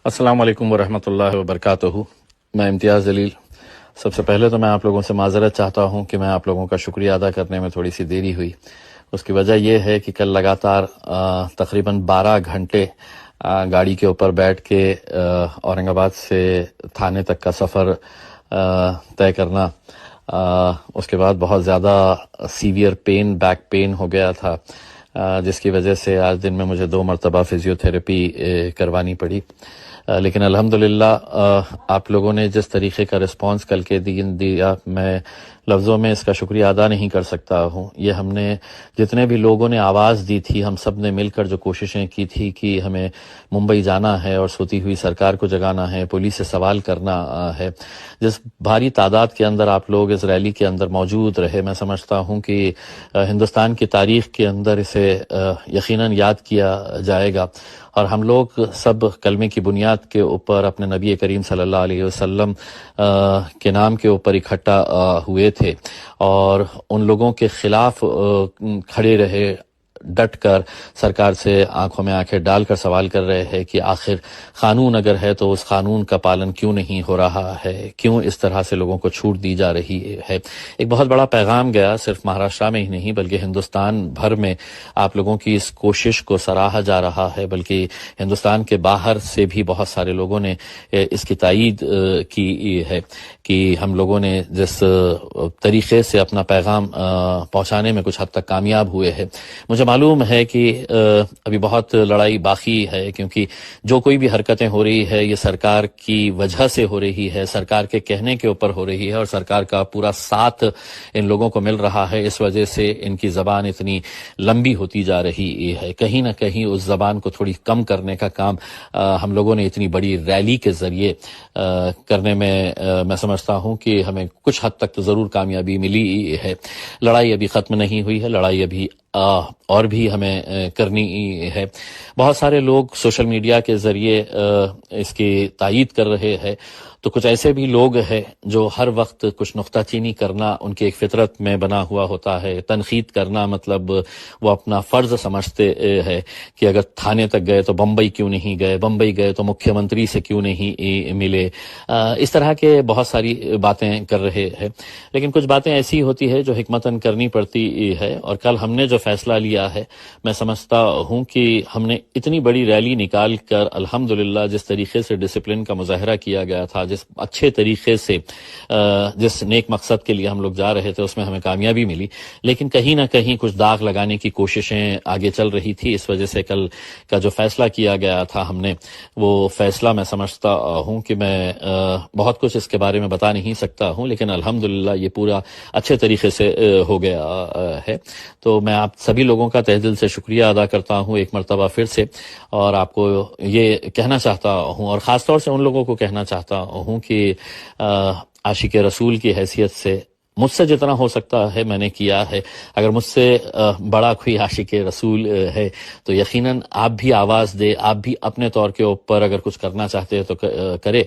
السلام علیکم ورحمۃ اللہ وبرکاتہ. میں امتیاز جلیل. سب سے پہلے تو میں آپ لوگوں سے معذرت چاہتا ہوں کہ میں آپ لوگوں کا شکریہ ادا کرنے میں تھوڑی سی دیری ہوئی. اس کی وجہ یہ ہے کہ کل لگاتار تقریباً 12 گھنٹے گاڑی کے اوپر بیٹھ کے اورنگ آباد سے تھانے تک کا سفر طے کرنا، اس کے بعد بہت زیادہ سیویئر پین، بیک پین ہو گیا تھا، جس کی وجہ سے آج دن میں مجھے 2 مرتبہ فزیو تھراپی کروانی پڑی. لیکن الحمدللہ آپ لوگوں نے جس طریقے کا رسپانس کل کے دن دیا، میں لفظوں میں اس کا شکریہ ادا نہیں کر سکتا ہوں. یہ ہم نے جتنے بھی لوگوں نے آواز دی تھی، ہم سب نے مل کر جو کوششیں کی تھی کہ ہمیں ممبئی جانا ہے اور سوتی ہوئی سرکار کو جگانا ہے، پولیس سے سوال کرنا ہے، جس بھاری تعداد کے اندر آپ لوگ اس ریلی کے اندر موجود رہے، میں سمجھتا ہوں کہ ہندوستان کی تاریخ کے اندر اسے یقیناً یاد کیا جائے گا. اور ہم لوگ سب کلمے کی بنیاد کے اوپر اپنے نبی کریم صلی اللہ علیہ وسلم کے نام کے اوپر اکٹھا ہوئے تھے اور ان لوگوں کے خلاف کھڑے رہے، ڈٹ کر سرکار سے آنکھوں میں آنکھیں ڈال کر سوال کر رہے ہیں کہ آخر قانون اگر ہے تو اس قانون کا پالن کیوں نہیں ہو رہا ہے، کیوں اس طرح سے لوگوں کو چھوٹ دی جا رہی ہے. ایک بہت بڑا پیغام گیا، صرف مہاراشٹر میں ہی نہیں بلکہ ہندوستان بھر میں آپ لوگوں کی اس کوشش کو سراہا جا رہا ہے، بلکہ ہندوستان کے باہر سے بھی بہت سارے لوگوں نے اس کی تائید کی ہے کہ ہم لوگوں نے جس طریقے سے اپنا پیغام پہنچانے میں کچھ حد تک کامیاب ہوئے ہیں. مجھے معلوم ہے کہ ابھی بہت لڑائی باقی ہے، کیونکہ جو کوئی بھی حرکتیں ہو رہی ہے یہ سرکار کی وجہ سے ہو رہی ہے، سرکار کے کہنے کے اوپر ہو رہی ہے، اور سرکار کا پورا ساتھ ان لوگوں کو مل رہا ہے. اس وجہ سے ان کی زبان اتنی لمبی ہوتی جا رہی ہے. کہیں نہ کہیں اس زبان کو تھوڑی کم کرنے کا کام ہم لوگوں نے اتنی بڑی ریلی کے ذریعے کرنے میں سمجھتا ہوں کہ ہمیں کچھ حد تک تو ضرور کامیابی ملی ہے. لڑائی ابھی ختم نہیں ہوئی ہے، لڑائی ابھی اور بھی ہمیں کرنی ہے. بہت سارے لوگ سوشل میڈیا کے ذریعے اس کی تائید کر رہے ہیں، تو کچھ ایسے بھی لوگ ہیں جو ہر وقت کچھ نکتہ چینی کرنا ان کی ایک فطرت میں بنا ہوا ہوتا ہے. تنقید کرنا مطلب وہ اپنا فرض سمجھتے ہیں کہ اگر تھانے تک گئے تو بمبئی کیوں نہیں گئے، بمبئی گئے تو مکھیہ منتری سے کیوں نہیں ملے. اس طرح کے بہت ساری باتیں کر رہے ہیں. لیکن کچھ باتیں ایسی ہوتی ہے جو حکمتاً کرنی پڑتی ہے، اور کل ہم نے جو فیصلہ لیا ہے، میں سمجھتا ہوں کہ ہم نے اتنی بڑی ریلی نکال کر الحمدللہ جس طریقے سے ڈسپلن کا مظاہرہ کیا گیا تھا، جس اچھے طریقے سے جس نیک مقصد کے لیے ہم لوگ جا رہے تھے، اس میں ہمیں کامیابی ملی. لیکن کہیں نہ کہیں کچھ داغ لگانے کی کوششیں آگے چل رہی تھی. اس وجہ سے کل کا جو فیصلہ کیا گیا تھا ہم نے، وہ فیصلہ میں سمجھتا ہوں کہ میں بہت کچھ اس کے بارے میں بتا نہیں سکتا ہوں، لیکن الحمدللہ یہ پورا اچھے طریقے سے ہو گیا ہے. تو میں آپ سبھی لوگوں کا تہ دل سے شکریہ ادا کرتا ہوں ایک مرتبہ پھر سے، اور آپ کو یہ کہنا چاہتا ہوں، اور خاص طور سے ان لوگوں کو کہنا چاہتا ہوں کہ عاشق رسول کی حیثیت سے مجھ سے جتنا ہو سکتا ہے میں نے کیا ہے. اگر مجھ سے بڑا کوئی عاشق رسول ہے تو یقیناً آپ بھی آواز دے، آپ بھی اپنے طور کے اوپر اگر کچھ کرنا چاہتے ہیں تو کرے.